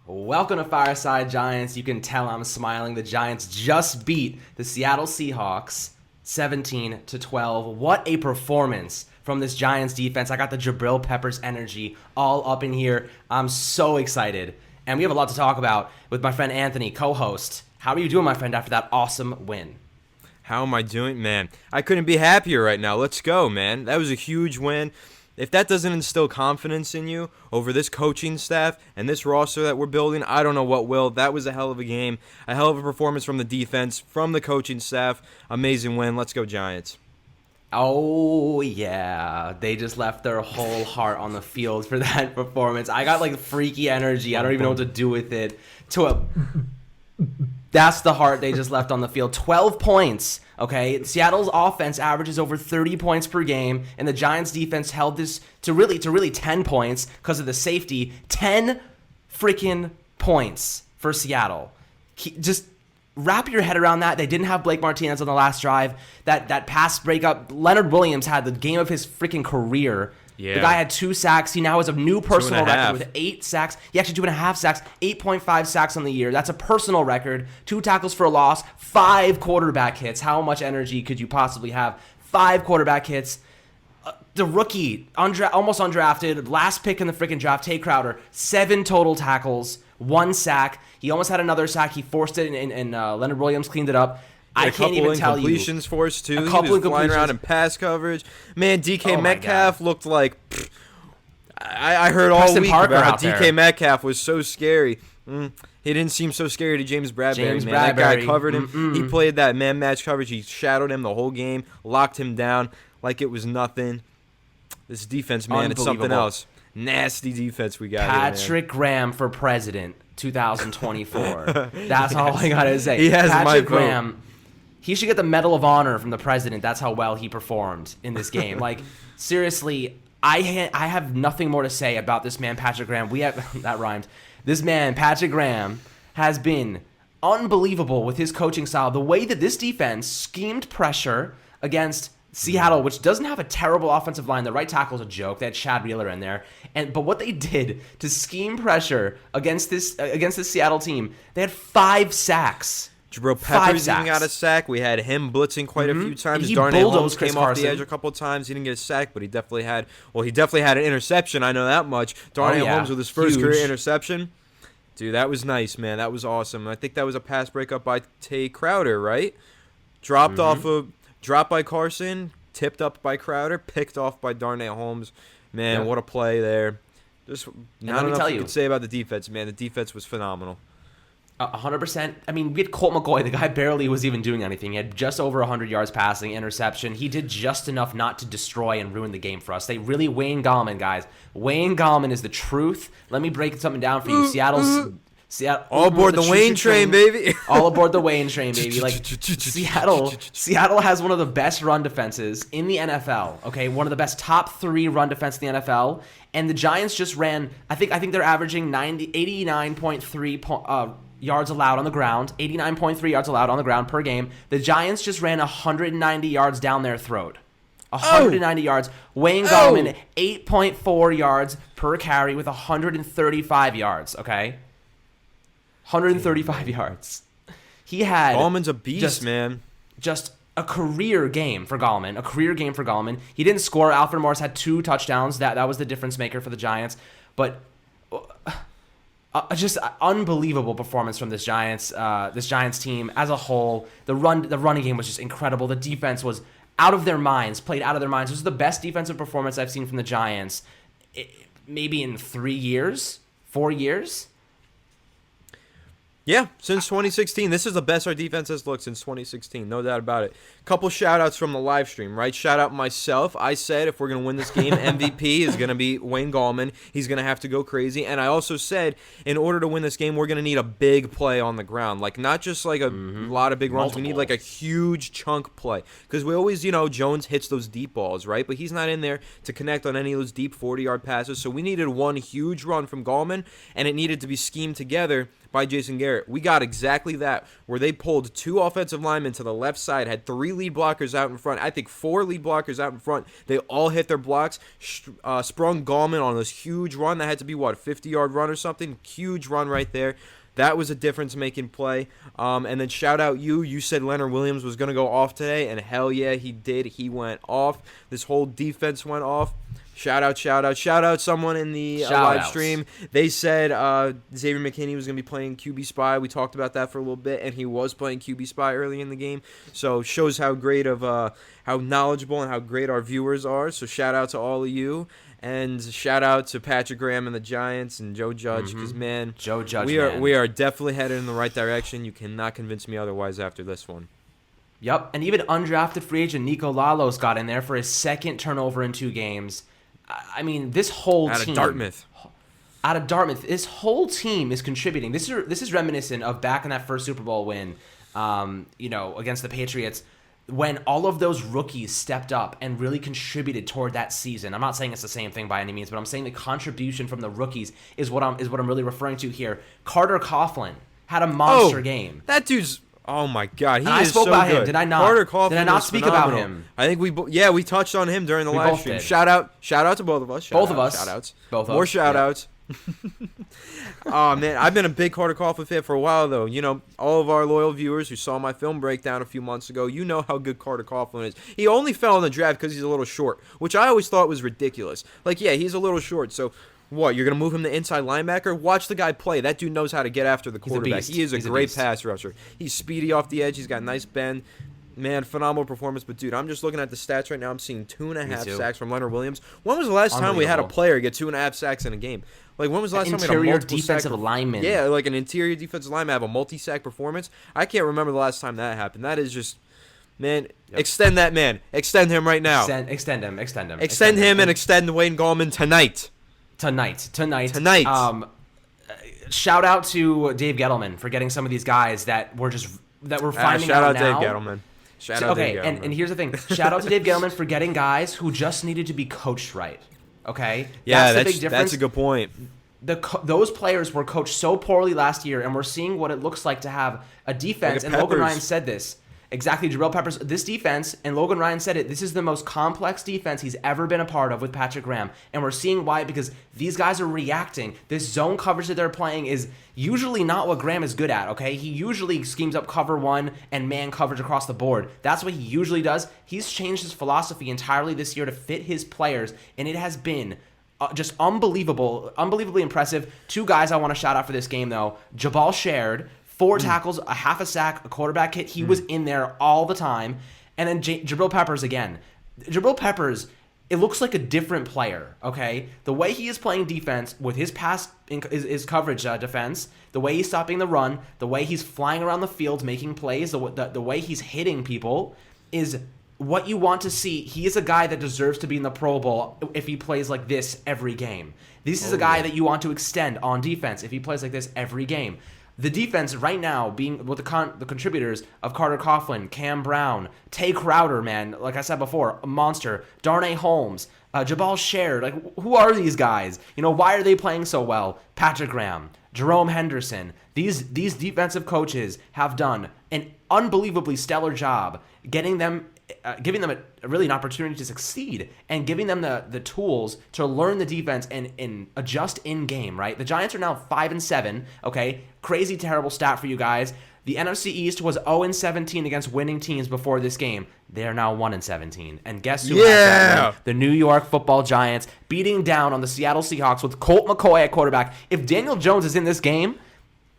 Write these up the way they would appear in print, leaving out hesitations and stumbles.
Welcome to Fireside Giants. You can tell I'm smiling. The Giants just beat the Seattle Seahawks 17-12. What a performance from this Giants defense. I got the Jabril Peppers energy all up in here. I'm so excited. And we have a lot to talk about with my friend Anthony, co-host. How are you doing, my friend, after that awesome win? How am I doing, man? I couldn't be happier right now. Let's go, man. That was a huge win. If that doesn't instill confidence in you over this coaching staff and this roster that we're building, I don't know what will. That was a hell of a game, a hell of a performance from the defense, from the coaching staff. Amazing win. Let's go, Giants. Oh, yeah. They just left their whole heart on the field for that performance. I got, like, freaky energy. I don't even know what to do with it. That's the heart they just left on the field. 12 points, okay? Seattle's offense averages over 30 points per game, and the Giants' defense held this to really 10 points because of the safety. 10 freaking points for Seattle. Just wrap your head around that. They didn't have Blake Martinez on the last drive. That pass breakup, Leonard Williams had the game of his freaking career. Yeah. The guy had 2 sacks. He now has a new personal record with 8 sacks. He actually 2.5 sacks, 8.5 sacks on the year. That's a personal record. 2 tackles for a loss, 5 quarterback hits. How much energy could you possibly have? 5 quarterback hits. The rookie, almost undrafted, last pick in the freaking draft, Tay Crowder, 7 total tackles, 1 sack. He almost had another sack. He forced it, and Leonard Williams cleaned it up. I can't even tell you. A couple incompletions for us, too. A couple he was flying around in pass coverage. Man, DK Metcalf looked like... I heard all week Parker about how DK Metcalf was so scary. He didn't seem so scary to James Bradbury, man. That guy covered him. He played that man-match coverage. He shadowed him the whole game, locked him down like it was nothing. This defense, man, it's something else. Nasty defense we got Patrick Graham for president 2024. That's all I got to say. He has Patrick my Graham. vote. He should get the Medal of Honor from the president. That's how well he performed in this game. Like, seriously, I have nothing more to say about this man, Patrick Graham. That rhymed. This man, Patrick Graham, has been unbelievable with his coaching style. The way that this defense schemed pressure against Seattle, which doesn't have a terrible offensive line. The right tackle's a joke. They had Chad Wheeler in there. But what they did to scheme pressure against this Seattle team, they had 5 sacks. Jabril Peppers even got a sack. We had him blitzing quite a few times. Darnell Holmes came off the edge a couple of times. He didn't get a sack, but he definitely had an interception. I know that much. Darnell Holmes with his first career interception. Dude, that was nice, man. That was awesome. I think that was a pass breakup by Tay Crowder, right? Dropped by Carson, tipped up by Crowder, picked off by Darnell Holmes. Man, what a play there. Just not enough you could say about the defense, man. The defense was phenomenal. 100%. I mean, we had Colt McCoy. The guy barely was even doing anything. He had just over 100 yards passing, interception. He did just enough not to destroy and ruin the game for us. Wayne Gallman, guys. Wayne Gallman is the truth. Let me break something down for you. Seattle. All aboard the Wayne train, baby. All aboard the Wayne train, baby. Like, Seattle has one of the best run defenses in the NFL. Okay, one of the best top 3 run defense in the NFL. And the Giants just ran. I think they're averaging 89.3 yards allowed on the ground. 89.3 yards allowed on the ground per game. The Giants just ran 190 yards down their throat. 190 yards. Wayne Gallman, 8.4 yards per carry with 135 yards. Okay. 135 yards. He had... Gallman's a beast, man. Just a career game for Gallman. He didn't score. Alfred Morris had 2 touchdowns. That was the difference maker for the Giants. But just unbelievable performance from this Giants team as a whole. The running game was just incredible. The defense was out of their minds, played out of their minds. This was the best defensive performance I've seen from the Giants maybe in 4 years. Yeah, since 2016. This is the best our defense has looked since 2016. No doubt about it. Couple shout-outs from the live stream, right? Shout out myself. I said if we're going to win this game, MVP is going to be Wayne Gallman. He's going to have to go crazy. And I also said in order to win this game, we're going to need a big play on the ground. Like, not just like a lot of big runs. Multiple. We need like a huge chunk play. Because we always, Jones hits those deep balls, right? But he's not in there to connect on any of those deep 40-yard passes. So we needed one huge run from Gallman, and it needed to be schemed together by Jason Garrett. We got exactly that, where they pulled 2 offensive linemen to the left side, had 3 lead blockers out in front. I think 4 lead blockers out in front. They all hit their blocks. Sprung Gallman on this huge run that had to be, what, a 50-yard run or something? Huge run right there. That was a difference-making play. And then shout out you. You said Leonard Williams was going to go off today, and hell yeah, he did. He went off. This whole defense went off. Shout out someone in the live stream. They said Xavier McKinney was going to be playing QB Spy. We talked about that for a little bit, and he was playing QB Spy early in the game. So shows how great of how knowledgeable and how great our viewers are. So shout out to all of you. And shout out to Patrick Graham and the Giants and Joe Judge, because man, Joe Judge, we are definitely headed in the right direction. You cannot convince me otherwise after this one. Yep, and even undrafted free agent Nico Lalos got in there for his 2nd turnover in 2 games. I mean, this whole team out of Dartmouth, this whole team is contributing. This is reminiscent of back in that first Super Bowl win, against the Patriots, when all of those rookies stepped up and really contributed toward that season. I'm not saying it's the same thing by any means, but I'm saying the contribution from the rookies is what I'm really referring to here. Carter Coughlin had a monster game. That dude's. Oh my God, I spoke about him. Did I not? Carter Coughlin did I not speak phenomenal. about him? I think we touched on him during the live stream. Shout out to both of us. Shout outs. More shout outs. Oh man, I've been a big Carter Coughlin fan for a while though. All of our loyal viewers who saw my film breakdown a few months ago, you know how good Carter Coughlin is. He only fell in the draft because he's a little short, which I always thought was ridiculous. Like, yeah, he's a little short, so what, you're going to move him to inside linebacker? Watch the guy play. That dude knows how to get after the quarterback. He is a great pass rusher. He's speedy off the edge. He's got nice bend. Man, phenomenal performance. But, dude, I'm just looking at the stats right now. I'm seeing 2.5 sacks from Leonard Williams. When was the last time we had a player get 2.5 sacks in a game? Like, when was the last time we had a multiple defensive lineman? Yeah, like an interior defensive lineman have a multi-sack performance. I can't remember the last time that happened. That is just... Man, extend that man. Extend him right now. Extend him. Extend him and extend Wayne Gallman tonight. Tonight. Shout out to Dave Gettleman for getting some of these guys that we're finding out now. Shout out Dave Gettleman. Okay, and here's the thing. Shout out to Dave Gettleman for getting guys who just needed to be coached right. Okay? Yeah, that's the big difference. That's a good point. Those players were coached so poorly last year, and we're seeing what it looks like to have a defense. And Logan Ryan said this. Exactly, Jabril Peppers. This defense, and Logan Ryan said it, this is the most complex defense he's ever been a part of with Patrick Graham. And we're seeing why, because these guys are reacting. This zone coverage that they're playing is usually not what Graham is good at, okay? He usually schemes up cover 1 and man coverage across the board. That's what he usually does. He's changed his philosophy entirely this year to fit his players, and it has been just unbelievably impressive. 2 guys I want to shout out for this game, though. Jabal Shared, 4 tackles, a half a sack, a quarterback hit. He was in there all the time. And then Jabril Peppers again. Jabril Peppers, it looks like a different player, okay? The way he is playing defense with his his coverage defense, the way he's stopping the run, the way he's flying around the field making plays, the way he's hitting people is what you want to see. He is a guy that deserves to be in the Pro Bowl if he plays like this every game. This is a guy that you want to extend on defense if he plays like this every game. The defense right now being with the contributors of Carter Coughlin, Cam Brown, Tay Crowder, man, like I said before, a monster, Darnay Holmes, Jabal Shared, like who are these guys? Why are they playing so well? Patrick Graham, Jerome Henderson, these defensive coaches have done an unbelievably stellar job giving them really an opportunity to succeed and giving them the tools to learn the defense and adjust in game, right? The Giants are now 5-7, okay? Crazy terrible stat for you guys. The NFC East was 0-17 against winning teams before this game. They are now 1-17. And guess who has that win? The New York Football Giants beating down on the Seattle Seahawks with Colt McCoy at quarterback. If Daniel Jones is in this game,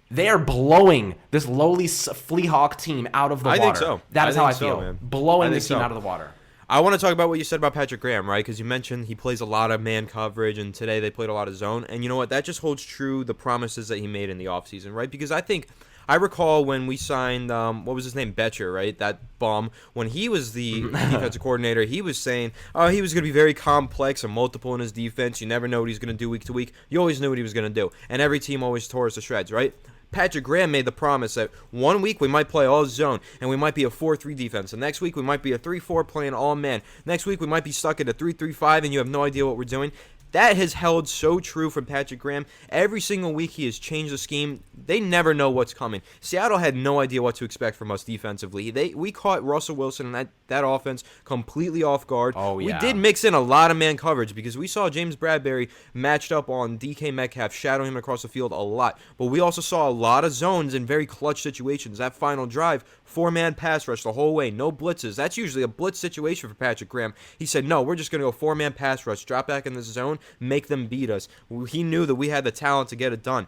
they are blowing this lowly Flea Hawk team out of the water. I think so. That is how I feel. Man. Blowing this team out of the water. I want to talk about what you said about Patrick Graham, right? Because you mentioned he plays a lot of man coverage, and today they played a lot of zone. And you know what? That just holds true the promises that he made in the offseason, right? Because I recall when we signed, what was his name? Betcher, right? That bum. When he was the defensive coordinator, he was saying he was going to be very complex and multiple in his defense. You never know what he's going to do week to week. You always knew what he was going to do. And every team always tore us to shreds, right? Patrick Graham made the promise that 1 week we might play all zone and we might be a 4-3 defense. The next week we might be a 3-4 playing all man. Next week we might be stuck at a 3-3-5 and you have no idea what we're doing. That has held so true from Patrick Graham. Every single week he has changed the scheme. They never know what's coming. Seattle had no idea what to expect from us defensively. We caught Russell Wilson and that offense completely off guard. Oh, yeah. We did mix in a lot of man coverage because we saw James Bradbury matched up on DK Metcalf, shadowing him across the field a lot. But we also saw a lot of zones in very clutch situations. That final drive, 4-man pass rush the whole way, no blitzes. That's usually a blitz situation for Patrick Graham. He said, no, we're just going to go 4-man pass rush, drop back in the zone, make them beat us. He knew that we had the talent to get it done.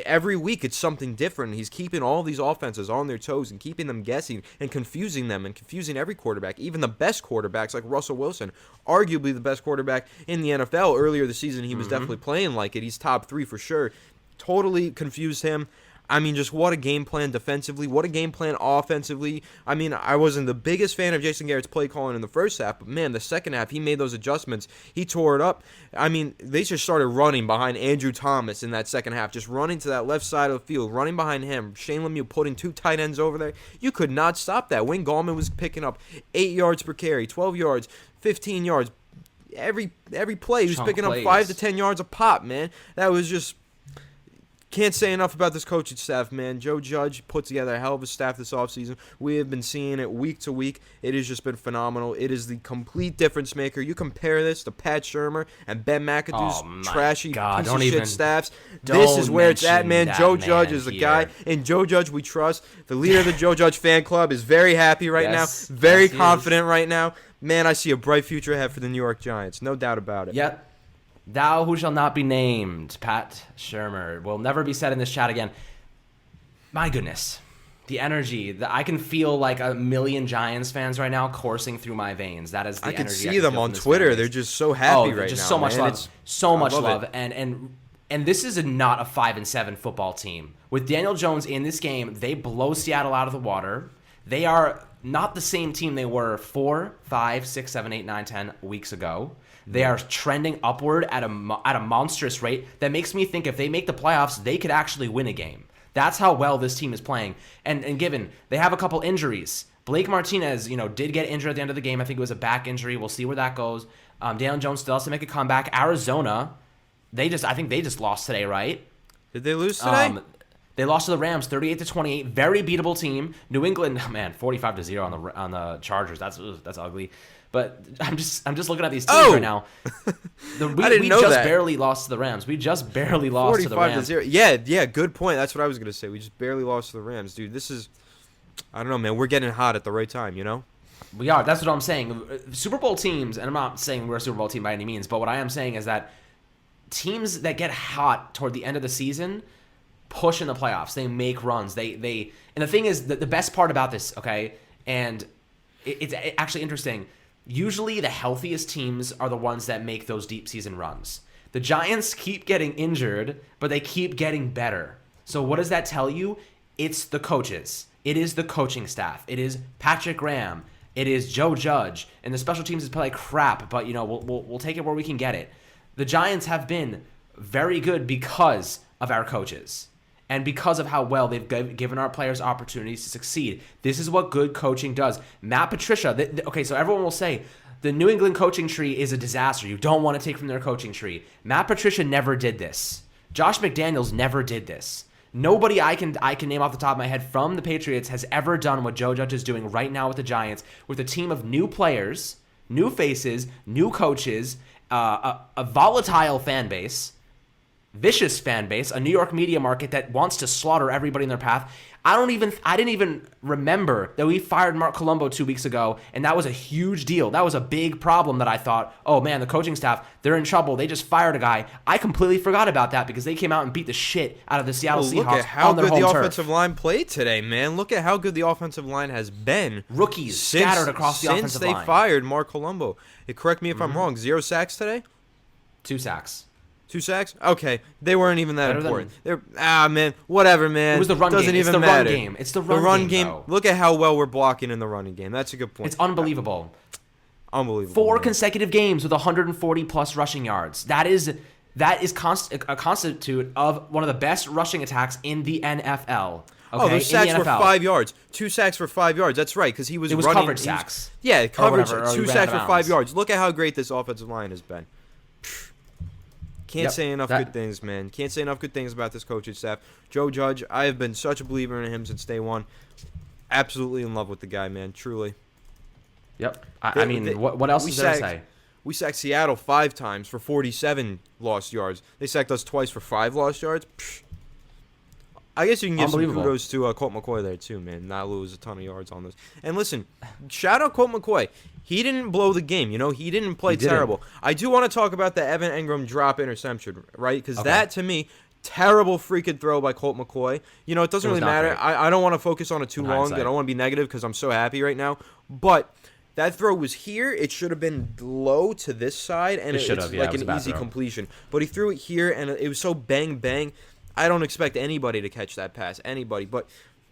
Every week it's something different. He's keeping all these offenses on their toes and keeping them guessing and confusing them and confusing every quarterback, even the best quarterbacks like Russell Wilson, arguably the best quarterback in the NFL. Earlier this season he was definitely playing like it. He's top 3 for sure. Totally confused him. I mean, just what a game plan defensively, what a game plan offensively. I mean, I wasn't the biggest fan of Jason Garrett's play calling in the first half, but man, the second half, he made those adjustments. He tore it up. I mean, they just started running behind Andrew Thomas in that second half, just running to that left side of the field, running behind him. Shane Lemieux putting 2 tight ends over there. You could not stop that. Wayne Gallman was picking up 8 yards per carry, 12 yards, 15 yards. Every play, he was picking up 5 to 10 yards a pop, man. That was just... Can't say enough about this coaching staff, man. Joe Judge put together a hell of a staff this offseason. We have been seeing it week to week. It has just been phenomenal. It is the complete difference maker. You compare this to Pat Shurmur and Ben McAdoo's trashy piece of shit staffs. This is where it's at, man. Joe Judge is the guy. And Joe Judge we trust. The leader of the Joe Judge fan club is very happy right now. Very confident right now. Man, I see a bright future ahead for the New York Giants. No doubt about it. Yep. Thou who shall not be named, Pat Shurmur, will never be said in this chat again. My goodness. The energy. I can feel like a million Giants fans right now coursing through my veins. That is the energy. I can see them on Twitter. They're just so happy right now. Just so much love. So much love. And this is not a 5-7 football team. With Daniel Jones in this game, they blow Seattle out of the water. They are not the same team they were 4, 5, 6, 7, 8, 9, 10 weeks ago. They are trending upward at a monstrous rate that makes me think if they make the playoffs, they could actually win a game. That's how well this team is playing. And given they have a couple injuries, Blake Martinez, did get injured at the end of the game. I think it was a back injury. We'll see where that goes. Daniel Jones still has to make a comeback. Arizona, I think they just lost today, right? Did they lose today? They lost to the Rams, 38-28. Very beatable team. New England, man, 45-0 on the Chargers. That's ugly. But I'm just looking at these teams right now. We just barely lost to the Rams. We just barely lost to the Rams. 45-0. Yeah, good point. That's what I was gonna say. We just barely lost to the Rams, dude. This is, I don't know, man. We're getting hot at the right time, We are. That's what I'm saying. Super Bowl teams, and I'm not saying we're a Super Bowl team by any means, but what I am saying is that teams that get hot toward the end of the season push in the playoffs. They make runs. They and the thing is that the best part about this, okay, and it's actually interesting. Usually the healthiest teams are the ones that make those deep season runs. The Giants keep getting injured, but they keep getting better. So what does that tell you? It's the coaches. It is the coaching staff. It is Patrick Graham. It is Joe Judge. And the special teams is probably crap, but we'll take it where we can get it. The Giants have been very good because of our coaches and because of how well they've given our players opportunities to succeed. This is what good coaching does. Matt Patricia, okay, so everyone will say the New England coaching tree is a disaster. You don't want to take from their coaching tree. Matt Patricia never did this. Josh McDaniels never did this. Nobody I can name off the top of my head from the Patriots has ever done what Joe Judge is doing right now with the Giants, with a team of new players, new faces, new coaches, a volatile fan base, vicious fan base, a New York media market that wants to slaughter everybody in their path. I didn't even remember that we fired Mark Colombo 2 weeks ago, and that was a huge deal. That was a big problem that I thought, oh man, the coaching staff, they're in trouble. They just fired a guy. I completely forgot about that because they came out and beat the shit out of the Seattle Seahawks. Look at how good the offensive line played today, man. Look at how good the offensive line has been. Rookies scattered across the offensive line. Since they fired Mark Colombo. Correct me if I'm wrong. 0 sacks today? 2 sacks. 2 sacks? Okay. They weren't even that important. Man. Whatever, man. It was the run game. Doesn't even matter. It's the run game. Though. Look at how well we're blocking in the running game. That's a good point. It's unbelievable. Unbelievable. 4 consecutive games with 140-plus rushing yards. That is a constitute of one of the best rushing attacks in the NFL. Okay? Oh, those sacks were 5 yards. 2 sacks for 5 yards. That's right, because he was running. It was coverage sacks. Yeah, coverage. 2 sacks for 5 yards. Look at how great this offensive line has been. Can't say enough good things, man. Can't say enough good things about this coaching staff. Joe Judge, I have been such a believer in him since day one. Absolutely in love with the guy, man. Truly. Yep. I mean, what else is there to say? We sacked Seattle 5 times for 47 lost yards. They sacked us twice for 5 lost yards. Psh. I guess you can give some kudos to Colt McCoy there, too, man. Not lose a ton of yards on this. And listen, shout out Colt McCoy. He didn't blow the game, you know. He didn't play terrible. I do want to talk about the Evan Engram drop interception, right? Because that, to me, terrible freaking throw by Colt McCoy. You know, it doesn't really matter. I don't want to focus on it too long. I don't want to be negative because I'm so happy right now. But that throw was here. It should have been low to this side, and it's like an easy completion. But he threw it here, and it was so bang, bang. I don't expect anybody to catch that pass, anybody. But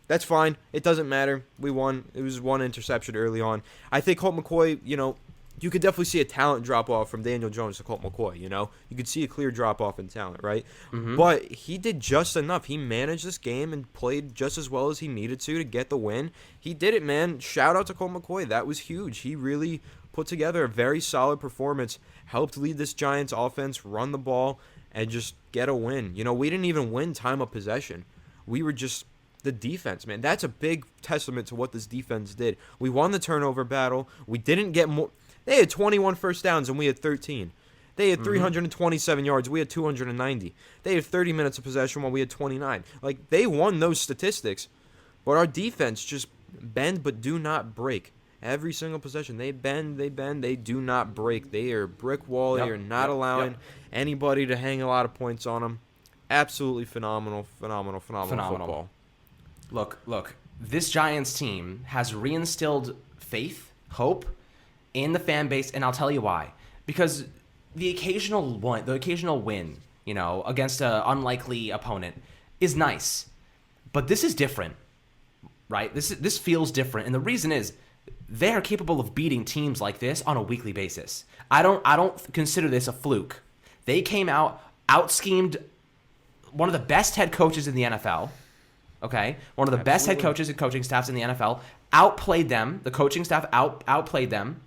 that's fine. It doesn't matter. We won. It was one interception early on. I think Colt McCoy, you know, you could definitely see a talent drop-off from Daniel Jones to Colt McCoy, you know? You could see a clear drop-off in talent, right? Mm-hmm. But he did just enough. He managed this game and played just as well as he needed to get the win. He did it, man. Shout out to Colt McCoy. That was huge. He really put together a very solid performance, helped lead this Giants offense, run the ball, and just get a win. You know, we didn't even win time of possession. We were just the defense, man. That's a big testament to what this defense did. We won the turnover battle. We didn't get more. They had 21 first downs and we had 13. They had 327 yards. We had 290. They had 30 minutes of possession while we had 29. Like, they won those statistics. But our defense just bend but do not break. Every single possession, they bend, they do not break. They are brick wall. They are not allowing anybody to hang a lot of points on them. Absolutely phenomenal football. Look, this Giants team has reinstilled faith, hope in the fan base, and I'll tell you why. Because the occasional win, you know, against an unlikely opponent is nice. But this is different, right? This feels different, and the reason is they are capable of beating teams like this on a weekly basis. I don't consider this a fluke. They came out-schemed one of the best head coaches in the NFL, okay? One of the best head coaches and coaching staffs in the NFL, outplayed them. The coaching staff outplayed them.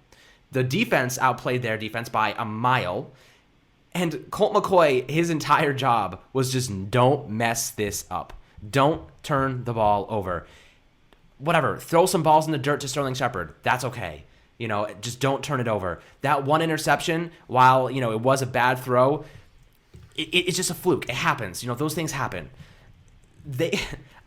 The defense outplayed their defense by a mile. And Colt McCoy, his entire job was just don't mess this up. Don't turn the ball over. Whatever, throw some balls in the dirt to Sterling Shepard. That's okay. You know, just don't turn it over. That one interception, while, you know, it was a bad throw, it's just a fluke. It happens. You know, those things happen.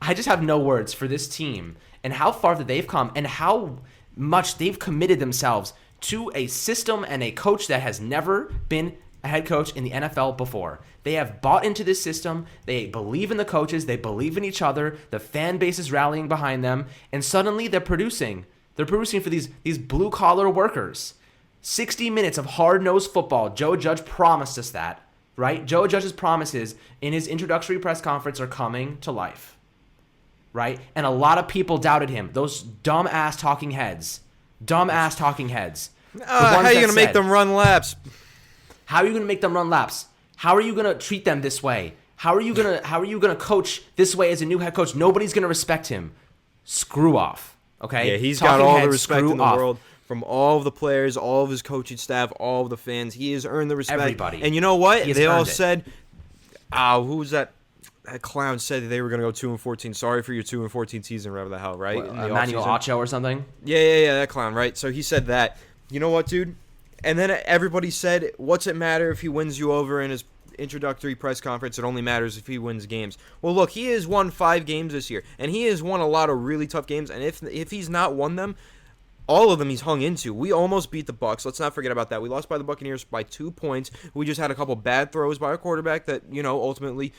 I just have no words for this team and how far that they've come and how much they've committed themselves to a system and a coach that has never been a head coach in the NFL before. They have bought into this system. They believe in the coaches. They believe in each other. The fan base is rallying behind them. And suddenly they're producing. They're producing for these blue-collar workers. 60 minutes of hard-nosed football. Joe Judge promised us that, right? Joe Judge's promises in his introductory press conference are coming to life, right? And a lot of people doubted him. Those dumb-ass talking heads. How are you going to make them run laps? How are you going to make them run laps? How are you going to treat them this way? How are you going to coach this way as a new head coach? Nobody's going to respect him. Screw off. Okay? Yeah, he's got all the respect in the world from all of the players, all of his coaching staff, all of the fans. He has earned the respect. Everybody. And you know what? They all said, who was that? That clown said they were going to go 2-14. Sorry for your 2-14 season, whatever the hell, right? Emmanuel Acho or something? Yeah, that clown, right? So he said that. You know what, dude? And then everybody said, what's it matter if he wins you over in his introductory press conference? It only matters if he wins games. Well, look, he has won 5 games this year, and he has won a lot of really tough games, and if he's not won them, all of them he's hung into. We almost beat the Bucs. Let's not forget about that. We lost by the Buccaneers by 2 points. We just had a couple bad throws by our quarterback that, you know, ultimately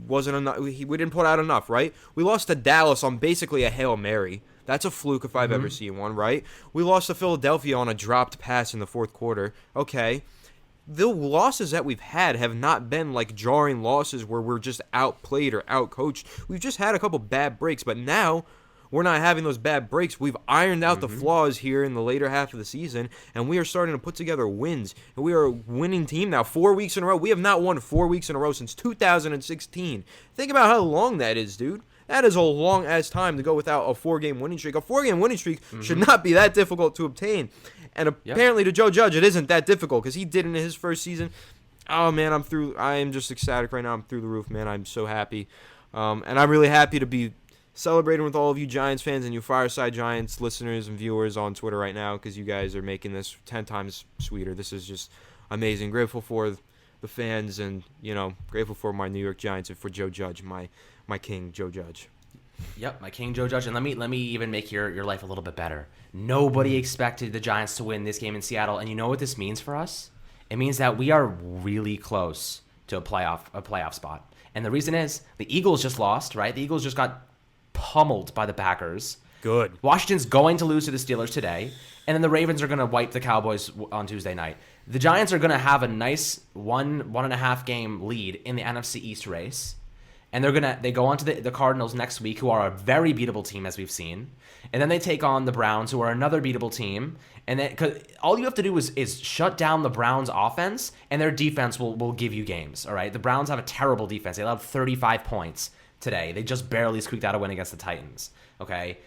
wasn't enough. We didn't put out enough, right? We lost to Dallas on basically a Hail Mary. That's a fluke if I've ever seen one, right? We lost to Philadelphia on a dropped pass in the fourth quarter. Okay. The losses that we've had have not been like jarring losses where we're just outplayed or outcoached. We've just had a couple bad breaks, but now we're not having those bad breaks. We've ironed out the flaws here in the later half of the season, and we are starting to put together wins. And we are a winning team now 4 weeks in a row. We have not won 4 weeks in a row since 2016. Think about how long that is, dude. That is a long-ass time to go without a 4-game winning streak. A 4-game winning streak should not be that difficult to obtain. And apparently to Joe Judge, it isn't that difficult because he did it in his first season. Oh, man, I am just ecstatic right now. I'm through the roof, man. I'm so happy. And I'm really happy to be celebrating with all of you Giants fans and you Fireside Giants listeners and viewers on Twitter right now, because you guys are making this 10 times sweeter. This is just amazing. Grateful for the fans and, grateful for my New York Giants and for Joe Judge, my king, Joe Judge. Yep, my king, Joe Judge. And let me even make your life a little bit better. Nobody expected the Giants to win this game in Seattle, and you know what this means for us? It means that we are really close to a playoff spot. And the reason is the Eagles just lost, right? The Eagles just got pummeled by the Packers. Good. Washington's going to lose to the Steelers today, and then the Ravens are going to wipe the Cowboys on Tuesday night. The Giants are going to have a nice 1.5 game lead in the NFC East race, and they go on to the Cardinals next week, who are a very beatable team, as we've seen, and then they take on the Browns, who are another beatable team, and then cause all you have to do is shut down the Browns' offense, and their defense will give you games. All right, the Browns have a terrible defense. They allowed 35 points today. They just barely squeaked out a win against the Titans. Okay.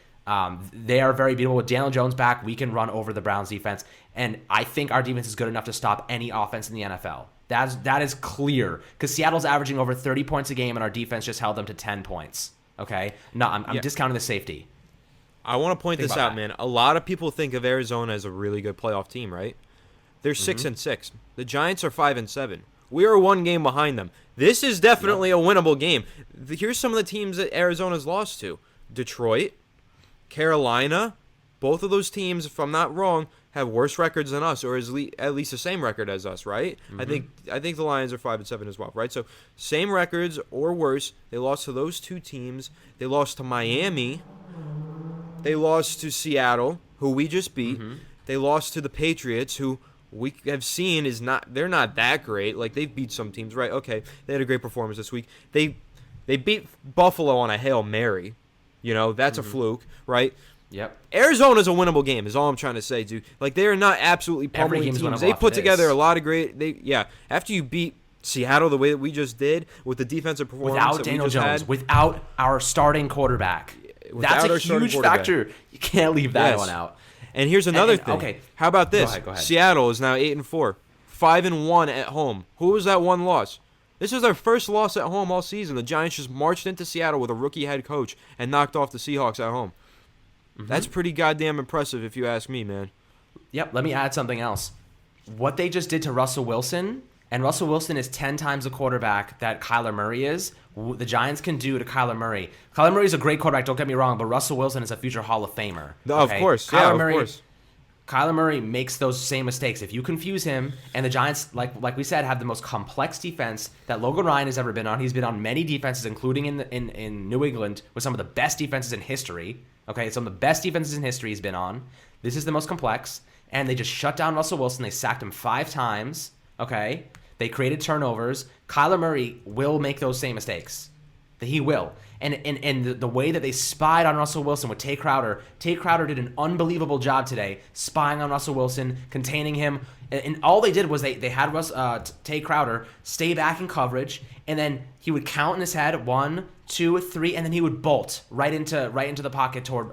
They are very beatable. With Daniel Jones back, we can run over the Browns defense, and I think our defense is good enough to stop any offense in the NFL. That is clear, because Seattle's averaging over 30 points a game, and our defense just held them to 10 points. Okay? No, I'm discounting the safety. I want to point this out, man. A lot of people think of Arizona as a really good playoff team, right? They're 6-6. The Giants are 5-7. We are one game behind them. This is definitely a winnable game. Here's some of the teams that Arizona's lost to: Detroit, Carolina. Both of those teams, if I'm not wrong, have worse records than us, or at least the same record as us, right? Mm-hmm. I think the Lions are 5-7 as well, right? So same records or worse. They lost to those two teams. They lost to Miami. They lost to Seattle, who we just beat. Mm-hmm. They lost to the Patriots, who we have seen they're not that great. Like, they've beat some teams, right? Okay, they had a great performance this week. They beat Buffalo on a Hail Mary. That's a fluke, right? Yep. Arizona's a winnable game, is all I'm trying to say, dude. Like, they are not absolutely pummeling teams. They put together a lot of great. After you beat Seattle the way that we just did, with the defensive performance without Daniel Jones, without our starting quarterback, that's a huge factor. You can't leave that one out. And here's another thing. Okay, how about this? Go ahead. Seattle is now 8-4, 5-1 at home. Who was that one loss? This is their first loss at home all season. The Giants just marched into Seattle with a rookie head coach and knocked off the Seahawks at home. Mm-hmm. That's pretty goddamn impressive, if you ask me, man. Yep, let me add something else. What they just did to Russell Wilson, and Russell Wilson is 10 times the quarterback that Kyler Murray is, the Giants can do to Kyler Murray. Kyler Murray is a great quarterback, don't get me wrong, but Russell Wilson is a future Hall of Famer. Okay? Of course, of course. Kyler Murray makes those same mistakes. If you confuse him, and the Giants, like we said, have the most complex defense that Logan Ryan has ever been on. He's been on many defenses, including in New England, with some of the best defenses in history. Okay, some of the best defenses in history he's been on. This is the most complex, and they just shut down Russell Wilson. They sacked him 5 times. Okay, they created turnovers. Kyler Murray will make those same mistakes. He will. And the way that they spied on Russell Wilson with Tay Crowder did an unbelievable job today, spying on Russell Wilson, containing him. And all they did was they had Tay Crowder stay back in coverage, and then he would count in his head 1, 2, 3, and then he would bolt right into the pocket toward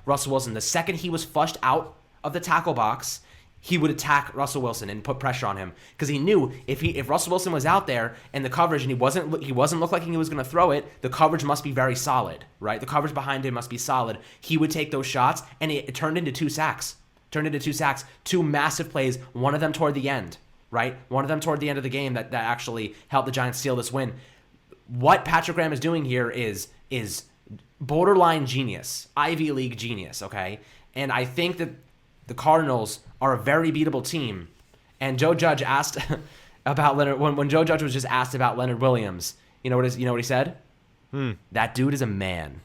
Russell Wilson. The second he was flushed out of the tackle box, he would attack Russell Wilson and put pressure on him, because he knew if Russell Wilson was out there in the coverage and he wasn't look like he was going to throw it, the coverage must be very solid, right? The coverage behind him must be solid. He would take those shots, and it turned into 2 sacks. 2 massive plays, one of them toward the end, right? One of them toward the end of the game that actually helped the Giants steal this win. What Patrick Graham is doing here is borderline genius, Ivy League genius, okay? And I think that the Cardinals are a very beatable team. And Joe Judge asked about Leonard when Joe Judge was just asked about Leonard Williams. You know what he said? That dude is a man.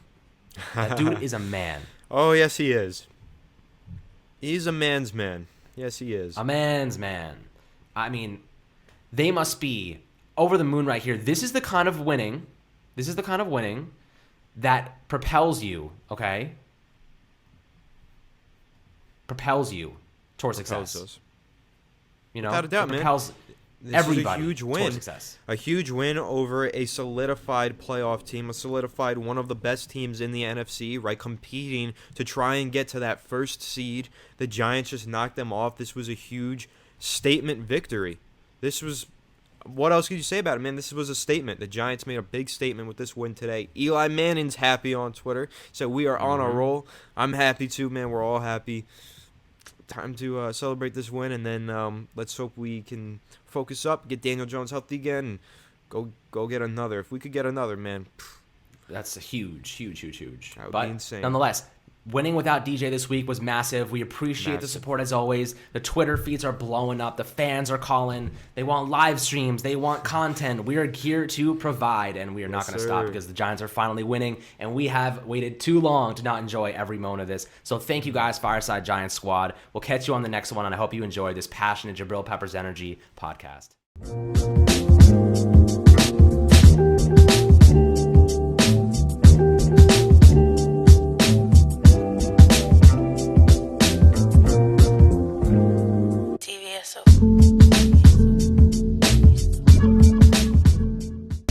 That dude is a man. Oh, yes, he is. He's a man's man. Yes, he is. A man's man. I mean, they must be over the moon right here. This is the kind of winning that propels you, okay? Propels you towards success. Without a doubt, propels man. This everybody is a huge win. Success. A huge win over a solidified playoff team, a solidified one of the best teams in the NFC, right? Competing to try and get to that first seed. The Giants just knocked them off. This was a huge statement victory. This was what else could you say about it, man? This was a statement. The Giants made a big statement with this win today. Eli Manning's happy on Twitter. So we are on a roll. I'm happy too, man. We're all happy. Time to celebrate this win, and then let's hope we can focus up, get Daniel Jones healthy again, and go get another. If we could get another, man. That's a huge. That would be insane. Nonetheless, winning without DJ this week was massive. We appreciate the support as always. The Twitter feeds are blowing up. The fans are calling. They want live streams. They want content. We are here to provide, and we are not going to stop because the Giants are finally winning, and we have waited too long to not enjoy every moment of this. So thank you guys, Fireside Giants squad. We'll catch you on the next one, and I hope you enjoy this passionate Jabril Peppers Energy podcast.